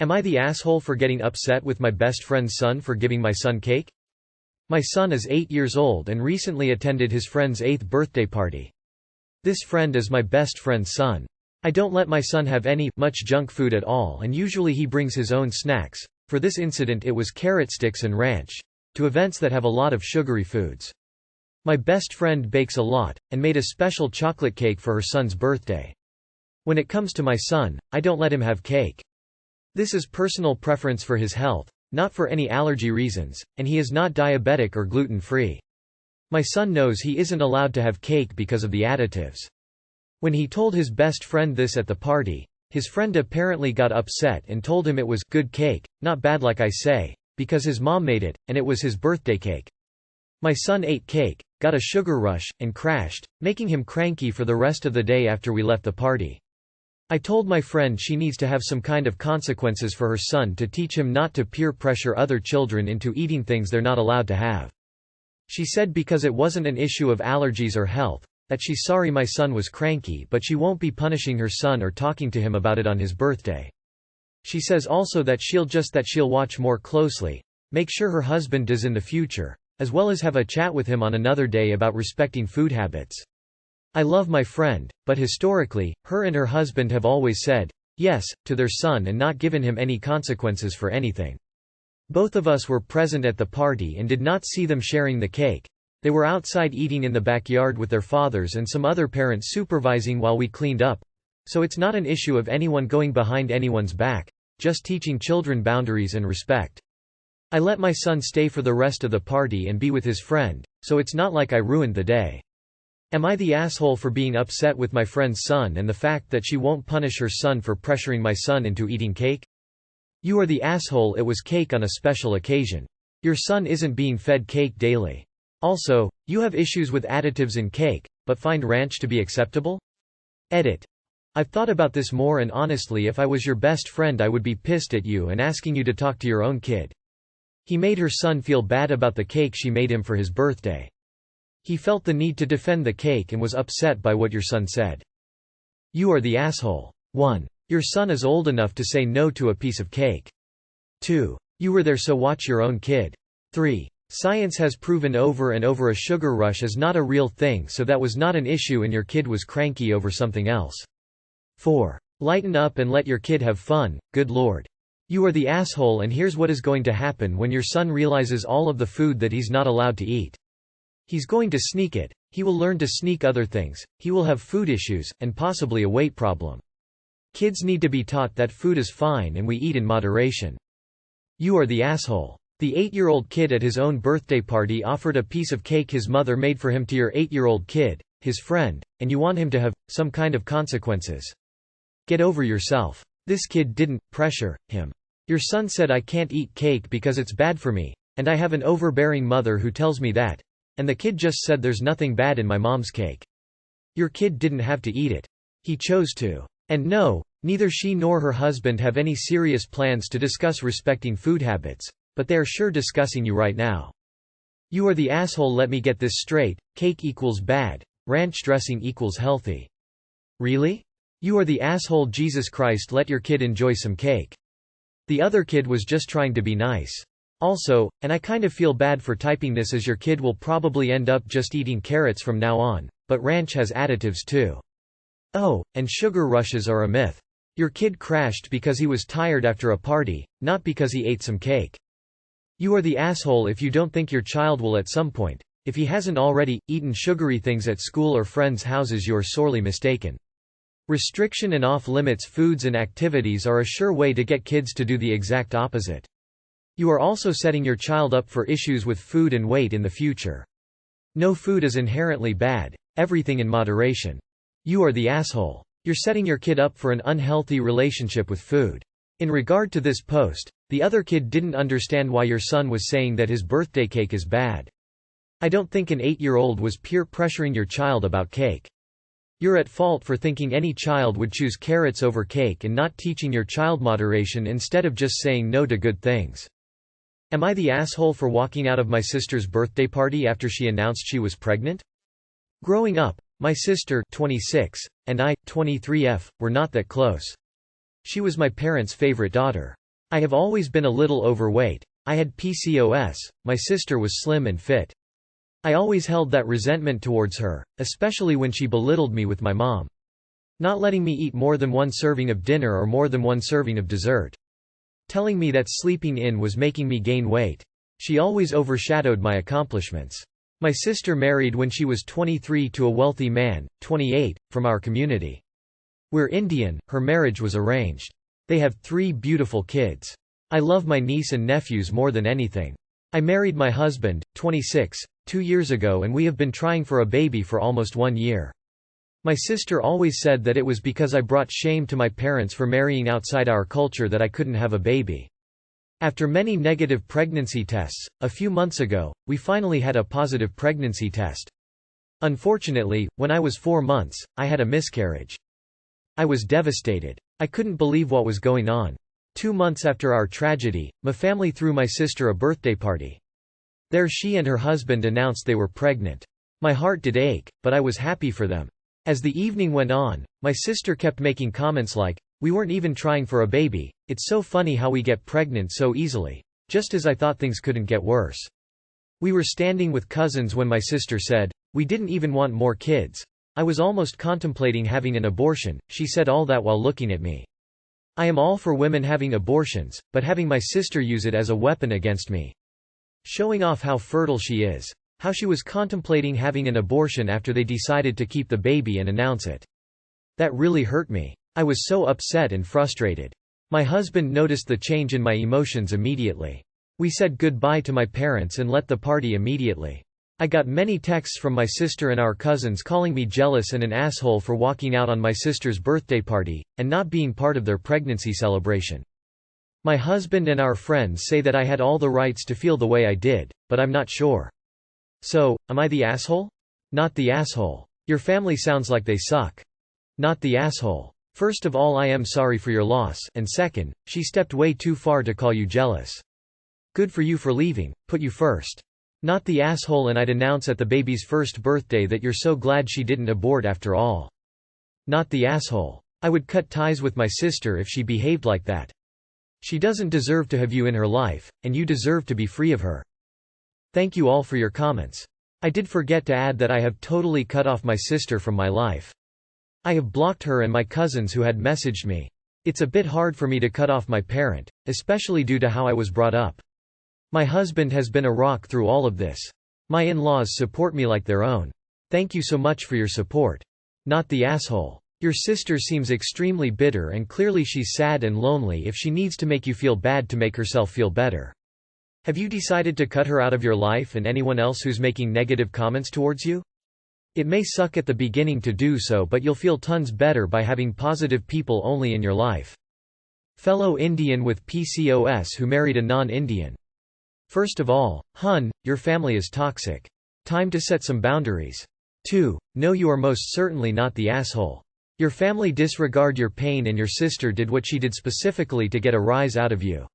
Am I the asshole for getting upset with my best friend's son for giving my son cake? My son is 8 years old and recently attended his friend's 8th birthday party. This friend is my best friend's son. I don't let my son have much junk food at all, and usually he brings his own snacks. For this incident it was carrot sticks and ranch, to events that have a lot of sugary foods. My best friend bakes a lot, and made a special chocolate cake for her son's birthday. When it comes to my son, I don't let him have cake. This is personal preference for his health, not for any allergy reasons, and he is not diabetic or gluten-free. My son knows he isn't allowed to have cake because of the additives. When he told his best friend this at the party, his friend apparently got upset and told him it was good cake, not bad like I say, because his mom made it, and it was his birthday cake. My son ate cake, got a sugar rush, and crashed, making him cranky for the rest of the day after we left the party. I told my friend she needs to have some kind of consequences for her son to teach him not to peer pressure other children into eating things they're not allowed to have. She said because it wasn't an issue of allergies or health, that she's sorry my son was cranky, but she won't be punishing her son or talking to him about it on his birthday. She says also that she'll watch more closely, make sure her husband does in the future, as well as have a chat with him on another day about respecting food habits. I love my friend, but historically, her and her husband have always said yes to their son and not given him any consequences for anything. Both of us were present at the party and did not see them sharing the cake. They were outside eating in the backyard with their fathers and some other parents supervising while we cleaned up. So it's not an issue of anyone going behind anyone's back, just teaching children boundaries and respect. I let my son stay for the rest of the party and be with his friend, so it's not like I ruined the day. Am I the asshole for being upset with my friend's son and the fact that she won't punish her son for pressuring my son into eating cake? You are the asshole. It was cake on a special occasion. Your son isn't being fed cake daily. Also, you have issues with additives in cake, but find ranch to be acceptable? Edit. I've thought about this more, and honestly if I was your best friend I would be pissed at you and asking you to talk to your own kid. He made her son feel bad about the cake she made him for his birthday. He felt the need to defend the cake and was upset by what your son said. You are the asshole. 1. Your son is old enough to say no to a piece of cake. 2. You were there, so watch your own kid. 3. Science has proven over and over a sugar rush is not a real thing, so that was not an issue and your kid was cranky over something else. 4. Lighten up and let your kid have fun. Good lord. You are the asshole, and here's what is going to happen when your son realizes all of the food that he's not allowed to eat. He's going to sneak it. He will learn to sneak other things, he will have food issues, and possibly a weight problem. Kids need to be taught that food is fine and we eat in moderation. You are the asshole. The 8-year-old kid at his own birthday party offered a piece of cake his mother made for him to your 8-year-old kid, his friend, and you want him to have some kind of consequences. Get over yourself. This kid didn't pressure him. Your son said I can't eat cake because it's bad for me, and I have an overbearing mother who tells me that, and the kid just said there's nothing bad in my mom's cake. Your kid didn't have to eat it. He chose to. And no, neither she nor her husband have any serious plans to discuss respecting food habits, but they are sure discussing you right now. You are the asshole. Let me get this straight, cake equals bad, ranch dressing equals healthy. Really? You are the asshole. Jesus Christ, let your kid enjoy some cake. The other kid was just trying to be nice. Also, and I kind of feel bad for typing this as your kid will probably end up just eating carrots from now on, but ranch has additives too. Oh, and sugar rushes are a myth. Your kid crashed because he was tired after a party, not because he ate some cake. You are the asshole if you don't think your child will at some point, if he hasn't already, eaten sugary things at school or friends' houses. You're sorely mistaken. Restriction and off-limits foods and activities are a sure way to get kids to do the exact opposite. You are also setting your child up for issues with food and weight in the future. No food is inherently bad, everything in moderation. You are the asshole. You're setting your kid up for an unhealthy relationship with food. In regard to this post, the other kid didn't understand why your son was saying that his birthday cake is bad. I don't think an 8-year-old was peer pressuring your child about cake. You're at fault for thinking any child would choose carrots over cake and not teaching your child moderation instead of just saying no to good things. Am I the asshole for walking out of my sister's birthday party after she announced she was pregnant? Growing up, my sister, 26, and I, 23F, were not that close. She was my parents' favorite daughter. I have always been a little overweight. I had PCOS, my sister was slim and fit. I always held that resentment towards her, especially when she belittled me with my mom. Not letting me eat more than one serving of dinner or more than one serving of dessert. Telling me that sleeping in was making me gain weight. She always overshadowed my accomplishments. My sister married when she was 23 to a wealthy man, 28, from our community. We're Indian, her marriage was arranged. They have 3 beautiful kids. I love my niece and nephews more than anything. I married my husband, 26, 2 years ago, and we have been trying for a baby for almost 1 year. My sister always said that it was because I brought shame to my parents for marrying outside our culture that I couldn't have a baby. After many negative pregnancy tests, a few months ago, we finally had a positive pregnancy test. Unfortunately, when I was 4 months, I had a miscarriage. I was devastated. I couldn't believe what was going on. 2 months after our tragedy, my family threw my sister a birthday party. There she and her husband announced they were pregnant. My heart did ache, but I was happy for them. As the evening went on, my sister kept making comments like, "We weren't even trying for a baby, it's so funny how we get pregnant so easily," just as I thought things couldn't get worse. We were standing with cousins when my sister said, "We didn't even want more kids. I was almost contemplating having an abortion," she said all that while looking at me. I am all for women having abortions, but having my sister use it as a weapon against me. Showing off how fertile she is. How she was contemplating having an abortion after they decided to keep the baby and announce it. That really hurt me. I was so upset and frustrated. My husband noticed the change in my emotions immediately. We said goodbye to my parents and left the party immediately. I got many texts from my sister and our cousins calling me jealous and an asshole for walking out on my sister's birthday party, and not being part of their pregnancy celebration. My husband and our friends say that I had all the rights to feel the way I did, but I'm not sure. So, am I the asshole? Not the asshole. Your family sounds like they suck. Not the asshole. First of all, I am sorry for your loss, and second, she stepped way too far to call you jealous. Good for you for leaving, put you first. Not the asshole, and I'd announce at the baby's first birthday that you're so glad she didn't abort after all. Not the asshole. I would cut ties with my sister if she behaved like that. She doesn't deserve to have you in her life, and you deserve to be free of her. Thank you all for your comments. I did forget to add that I have totally cut off my sister from my life. I have blocked her and my cousins who had messaged me. It's a bit hard for me to cut off my parent, especially due to how I was brought up. My husband has been a rock through all of this. My in-laws support me like their own. Thank you so much for your support. Not the asshole. Your sister seems extremely bitter and clearly she's sad and lonely if she needs to make you feel bad to make herself feel better. Have you decided to cut her out of your life and anyone else who's making negative comments towards you? It may suck at the beginning to do so, but you'll feel tons better by having positive people only in your life. Fellow Indian with PCOS who married a non-Indian. First of all, hun, your family is toxic. Time to set some boundaries. 2. No, you are most certainly not the asshole. Your family disregard your pain and your sister did what she did specifically to get a rise out of you.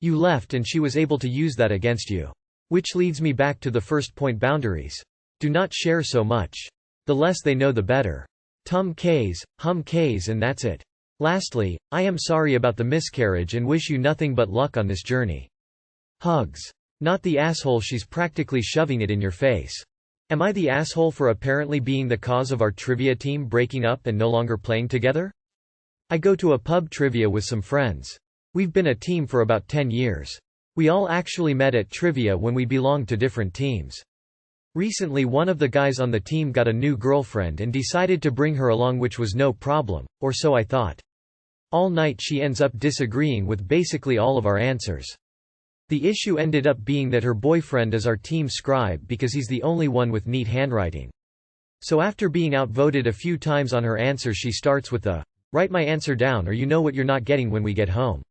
You left and she was able to use that against you. Which leads me back to the first point: boundaries. Do not share so much. The less they know the better. Tum Ks, hum Ks, and that's it. Lastly, I am sorry about the miscarriage and wish you nothing but luck on this journey. Hugs. Not the asshole, she's practically shoving it in your face. Am I the asshole for apparently being the cause of our trivia team breaking up and no longer playing together? I go to a pub trivia with some friends. We've been a team for about 10 years. We all actually met at trivia when we belonged to different teams. Recently one of the guys on the team got a new girlfriend and decided to bring her along, which was no problem, or so I thought. All night she ends up disagreeing with basically all of our answers. The issue ended up being that her boyfriend is our team scribe because he's the only one with neat handwriting. So after being outvoted a few times on her answers, she starts with the, "Write my answer down or you know what you're not getting when we get home."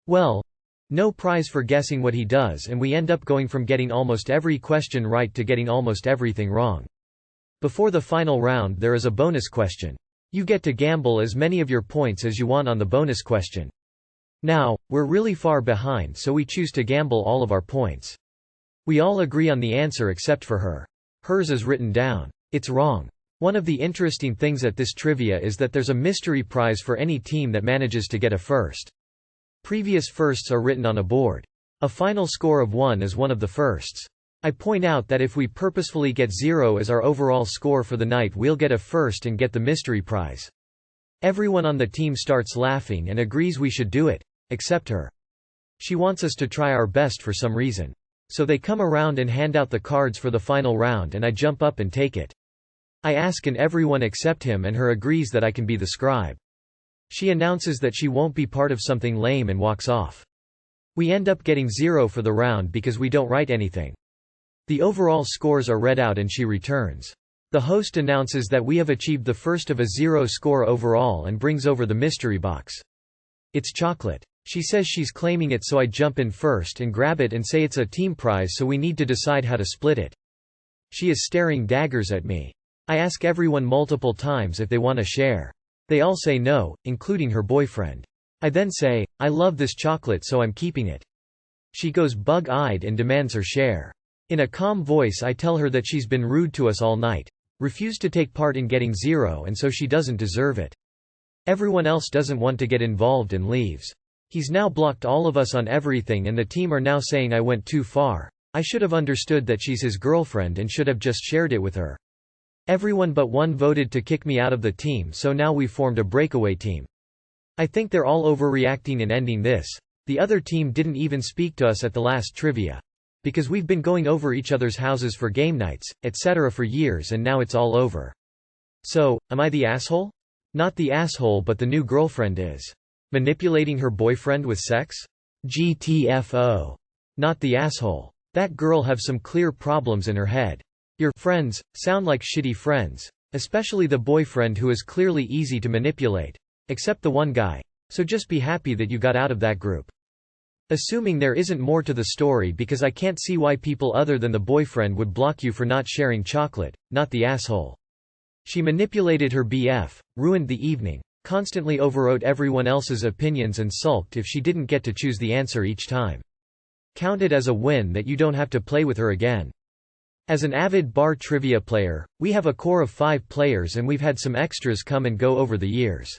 Well, no prize for guessing what he does, and we end up going from getting almost every question right to getting almost everything wrong. Before the final round there is a bonus question. You get to gamble as many of your points as you want on the bonus question. Now, we're really far behind, so we choose to gamble all of our points. We all agree on the answer except for her. Hers is written down. It's wrong. One of the interesting things at this trivia is that there's a mystery prize for any team that manages to get a first. Previous firsts are written on a board. A final score of 1 is one of the firsts. I point out that if we purposefully get 0 as our overall score for the night, we'll get a first and get the mystery prize. Everyone on the team starts laughing and agrees we should do it, except her. She wants us to try our best for some reason. So they come around and hand out the cards for the final round, and I jump up and take it. I ask and everyone except him and her agrees that I can be the scribe. She announces that she won't be part of something lame and walks off. We end up getting 0 for the round because we don't write anything. The overall scores are read out and she returns. The host announces that we have achieved the first of a 0 score overall and brings over the mystery box. It's chocolate. She says she's claiming it, so I jump in first and grab it and say it's a team prize, so we need to decide how to split it. She is staring daggers at me. I ask everyone multiple times if they want to share. They all say no, including her boyfriend. I then say, I love this chocolate so I'm keeping it. She goes bug-eyed and demands her share. In a calm voice I tell her that she's been rude to us all night, refused to take part in getting 0, and so she doesn't deserve it. Everyone else doesn't want to get involved and leaves. He's now blocked all of us on everything and the team are now saying I went too far. I should have understood that she's his girlfriend and should have just shared it with her. Everyone but one voted to kick me out of the team, so now we've formed a breakaway team. I think they're all overreacting and ending this. The other team didn't even speak to us at the last trivia. Because we've been going over each other's houses for game nights, etc. for years, and now it's all over. So, am I the asshole? Not the asshole, but the new girlfriend is. Manipulating her boyfriend with sex? GTFO. Not the asshole. That girl have some clear problems in her head. Your friends sound like shitty friends. Especially the boyfriend, who is clearly easy to manipulate. Except the one guy. So just be happy that you got out of that group. Assuming there isn't more to the story, because I can't see why people other than the boyfriend would block you for not sharing chocolate, not the asshole. She manipulated her BF, ruined the evening, constantly overrode everyone else's opinions and sulked if she didn't get to choose the answer each time. Count it as a win that you don't have to play with her again. As an avid bar trivia player, we have a core of 5 players and we've had some extras come and go over the years.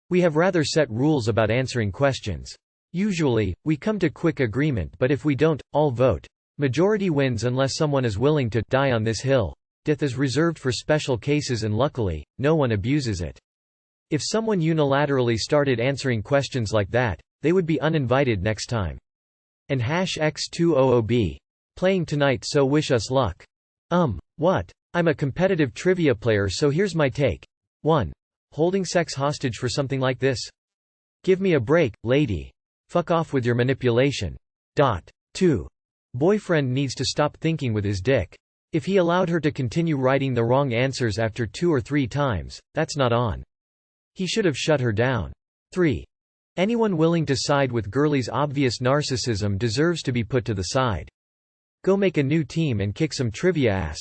We have rather set rules about answering questions. Usually, we come to quick agreement, but if we don't, all vote. Majority wins unless someone is willing to die on this hill. Death is reserved for special cases and luckily, no one abuses it. If someone unilaterally started answering questions like that, they would be uninvited next time. And #X200B. Playing tonight, so wish us luck. What? I'm a competitive trivia player, so here's my take. 1. Holding sex hostage for something like this? Give me a break, lady. Fuck off with your manipulation. 2. Boyfriend needs to stop thinking with his dick. If he allowed her to continue writing the wrong answers after 2 or 3 times, that's not on. He should have shut her down. 3. Anyone willing to side with girlie's obvious narcissism deserves to be put to the side. Go make a new team and kick some trivia ass.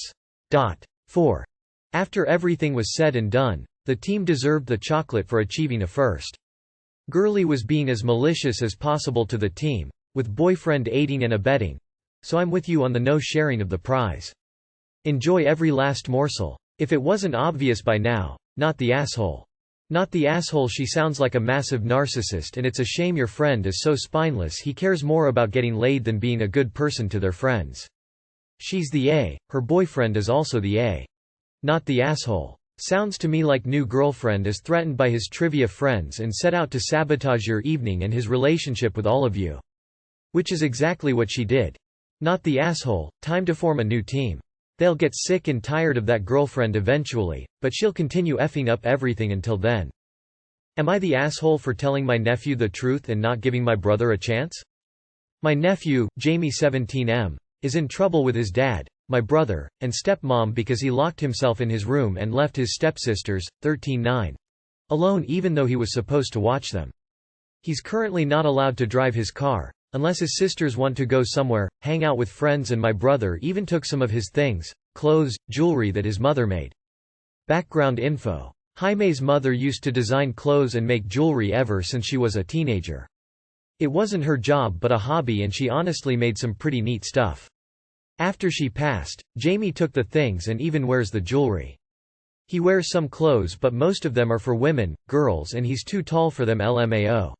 4. After everything was said and done, the team deserved the chocolate for achieving a first. Girlie was being as malicious as possible to the team, with boyfriend aiding and abetting. So I'm with you on the no sharing of the prize. Enjoy every last morsel. If it wasn't obvious by now, not the asshole. Not the asshole. She sounds like a massive narcissist, and it's a shame your friend is so spineless he cares more about getting laid than being a good person to their friends. She's the A, her boyfriend is also the A. Not the asshole. Sounds to me like new girlfriend is threatened by his trivia friends and set out to sabotage your evening and his relationship with all of you. Which is exactly what she did. Not the asshole. Time to form a new team. They'll get sick and tired of that girlfriend eventually, but she'll continue effing up everything until then. Am I the asshole for telling my nephew the truth and not giving my brother a chance? My nephew, Jamie 17M, is in trouble with his dad, my brother, and stepmom because he locked himself in his room and left his stepsisters, 13-9, alone even though he was supposed to watch them. He's currently not allowed to drive his car, unless his sisters want to go somewhere, hang out with friends, and my brother even took some of his things, clothes, jewelry that his mother made. Background info. Jaime's mother used to design clothes and make jewelry ever since she was a teenager. It wasn't her job but a hobby, and she honestly made some pretty neat stuff. After she passed, Jamie took the things and even wears the jewelry. He wears some clothes but most of them are for women, girls, and he's too tall for them. LMAO.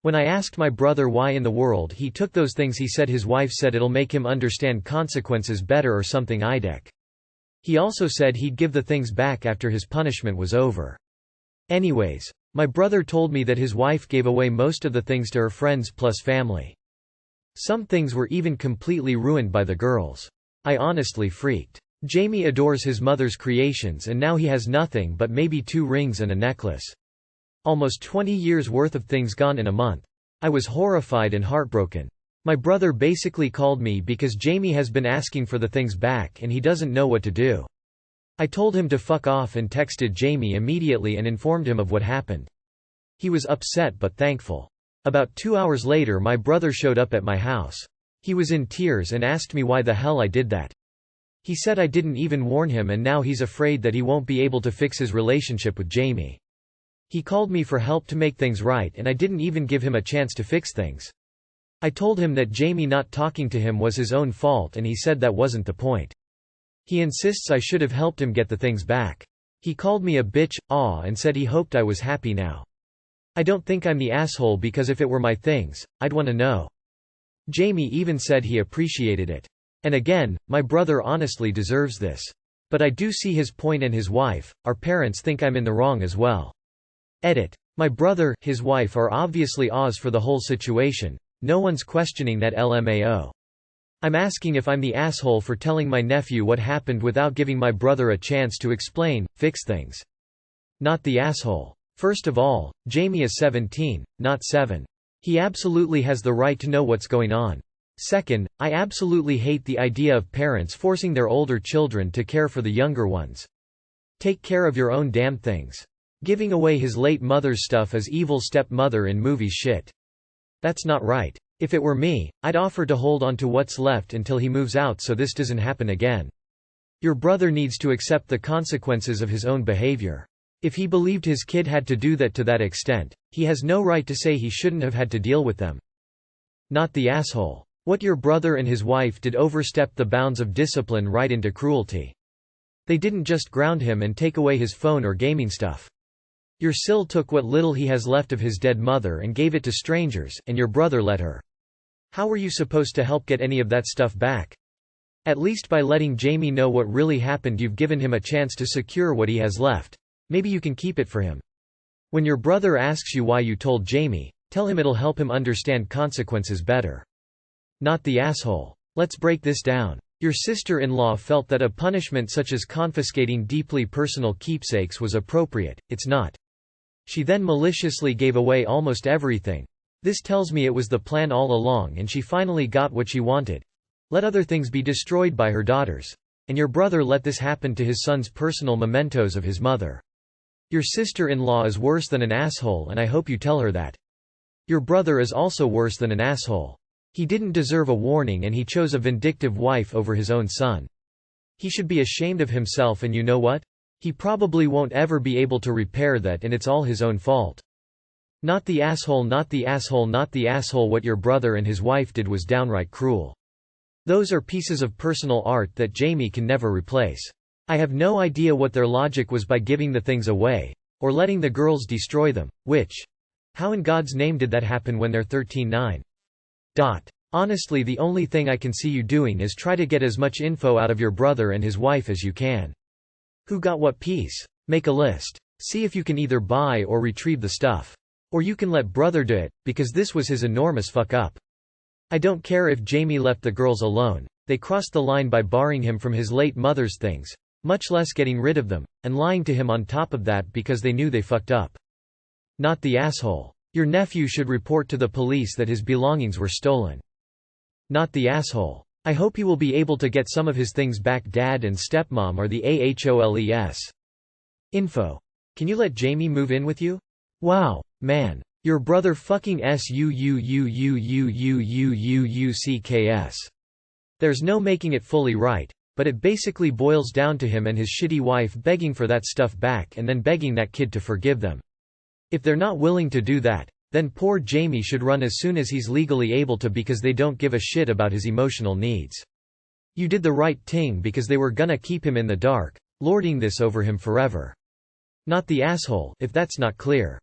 When I asked my brother why in the world he took those things, he said his wife said it'll make him understand consequences better or something IDEC. He also said he'd give the things back after his punishment was over. Anyways, my brother told me that his wife gave away most of the things to her friends plus family. Some things were even completely ruined by the girls. I honestly freaked. Jamie adores his mother's creations and now he has nothing but maybe 2 rings and a necklace. Almost 20 years worth of things gone in a month. I was horrified and heartbroken. My brother basically called me because Jamie has been asking for the things back and he doesn't know what to do. I told him to fuck off and texted Jamie immediately and informed him of what happened. He was upset but thankful. About 2 hours later my brother showed up at my house. He was in tears and asked me why the hell I did that. He said I didn't even warn him and now he's afraid that he won't be able to fix his relationship with Jamie. He called me for help to make things right and I didn't even give him a chance to fix things. I told him that Jamie not talking to him was his own fault and he said that wasn't the point. He insists I should have helped him get the things back. He called me a bitch, and said he hoped I was happy now. I don't think I'm the asshole because if it were my things, I'd want to know. Jamie even said he appreciated it. And again, my brother honestly deserves this. But I do see his point and his wife, our parents think I'm in the wrong as well. Edit. My brother, his wife are obviously Oz for the whole situation, no one's questioning that LMAO. I'm asking if I'm the asshole for telling my nephew what happened without giving my brother a chance to explain, fix things. Not the asshole. First of all, Jamie is 17, not 7. He absolutely has the right to know what's going on. Second, I absolutely hate the idea of parents forcing their older children to care for the younger ones. Take care of your own damn things. Giving away his late mother's stuff is evil stepmother in movies shit. That's not right. If it were me, I'd offer to hold on to what's left until he moves out so this doesn't happen again. Your brother needs to accept the consequences of his own behavior. If he believed his kid had to do that to that extent, he has no right to say he shouldn't have had to deal with them. Not the asshole. What your brother and his wife did overstepped the bounds of discipline right into cruelty. They didn't just ground him and take away his phone or gaming stuff. Your Sil took what little he has left of his dead mother and gave it to strangers, and your brother let her. How were you supposed to help get any of that stuff back? At least by letting Jamie know what really happened you've given him a chance to secure what he has left. Maybe you can keep it for him. When your brother asks you why you told Jamie, tell him it'll help him understand consequences better. Not the asshole. Let's break this down. Your sister-in-law felt that a punishment such as confiscating deeply personal keepsakes was appropriate. It's not. She then maliciously gave away almost everything. This tells me it was the plan all along and she finally got what she wanted. Let other things be destroyed by her daughters. And your brother let this happen to his son's personal mementos of his mother. Your sister-in-law is worse than an asshole and I hope you tell her that. Your brother is also worse than an asshole. He didn't deserve a warning and he chose a vindictive wife over his own son. He should be ashamed of himself and you know what? He probably won't ever be able to repair that and it's all his own fault. Not the asshole, not the asshole, not the asshole. What your brother and his wife did was downright cruel. Those are pieces of personal art that Jamie can never replace. I have no idea what their logic was by giving the things away, or letting the girls destroy them, how in God's name did that happen when they're 13-9? Honestly, the only thing I can see you doing is try to get as much info out of your brother and his wife as you can. Who got what piece? Make a list. See if you can either buy or retrieve the stuff. Or you can let brother do it, because this was his enormous fuck up. I don't care if Jamie left the girls alone, they crossed the line by barring him from his late mother's things, much less getting rid of them, and lying to him on top of that because they knew they fucked up. Not the asshole. Your nephew should report to the police that his belongings were stolen. Not the asshole. I hope he will be able to get some of his things back. Dad and stepmom are the AHOLES. Info. Can you let Jamie move in with you? Wow, man. Your brother fucking SUUUUUUUUCKS. There's no making it fully right, but it basically boils down to him and his shitty wife begging for that stuff back and then begging that kid to forgive them. If they're not willing to do that, then poor Jamie should run as soon as he's legally able to because they don't give a shit about his emotional needs. You did the right thing because they were gonna keep him in the dark, lording this over him forever. Not the asshole, if that's not clear.